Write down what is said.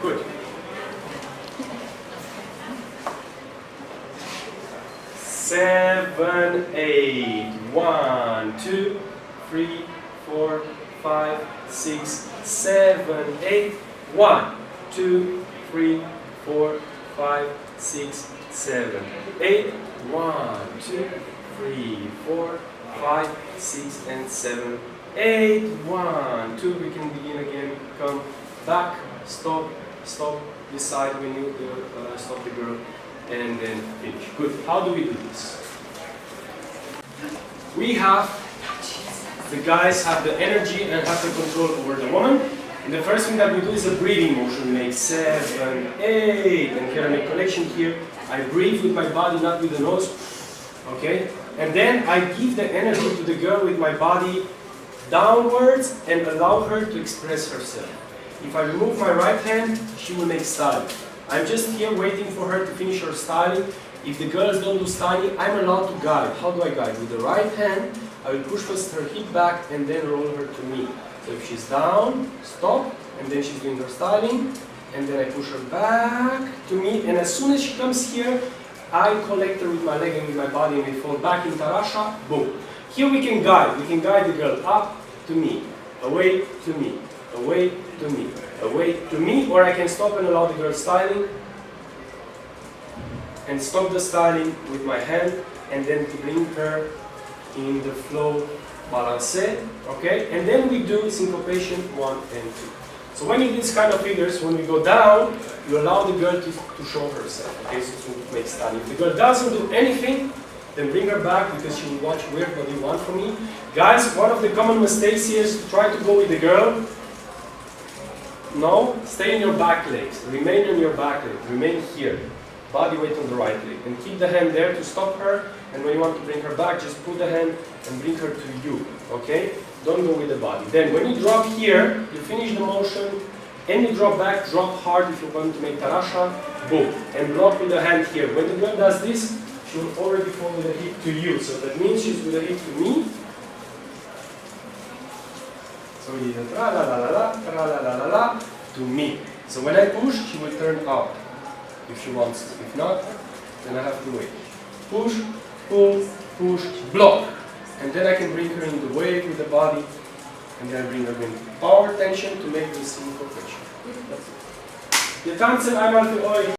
Gut. 7, 8. 1, 2, 3, 4, 5, 6, 7, 8. 1, 2, 3, 4, 5, 6, 7, 8. 1, 2, 3, 4, 5, 6, and 7, 8. 1, 2. We can begin again. Come back. Stop. Stop. Decide when you stop the girl, and then finish. Good. How do we do this? We have, the guys have the energy and have the control over the woman. And the first thing that we do is a breathing motion. We make 7, 8, and here I make connection here. I breathe with my body, not with the nose. Okay? And then I give the energy to the girl with my body downwards and allow her to express herself. If I remove my right hand, she will make styling. I'm just here waiting for her to finish her styling. If the girls don't do styling, I'm allowed to guide. How do I guide? With the right hand, I will push first her hip back and then roll her to me. So if she's down, stop, and then she's doing her styling, and then I push her back to me, and as soon as she comes here, I collect her with my leg and with my body, and we fall back in Tarrasha, boom. Here we can guide the girl up to me, away to me, away to me, away to me, or I can stop and allow the girl styling, and stop the styling with my hand, and then to bring her in the flow balance, okay? And then we do syncopation 1 and 2. So when you do this kind of figures, when we go down, you allow the girl to show herself, okay? So to make styling. If the girl doesn't do anything, then bring her back because she will watch weird what you want from me. Guys, one of the common mistakes here is to try to go with the girl. No, stay in your back legs. Remain in your back leg. Remain here. Body weight on the right leg. And keep the hand there to stop her. And when you want to bring her back, just put the hand and bring her to you. Okay? Don't go with the body. Then when you drop here, you finish the motion. And you drop back, drop hard if you want to make Tarrasha. Boom. And block with the hand here. When the girl does this, she will already fall with the hip to you. So that means she's with the hip to me. So we do tra la la la la, tra la la la la, to me. So when I push, she will turn up. If she wants to. If not, then I have to wait. Push, pull, push, block. And then I can bring her in the wave with the body. And then I bring her in power tension to make this syncopation. That's it. Wir tanzen einmal für euch.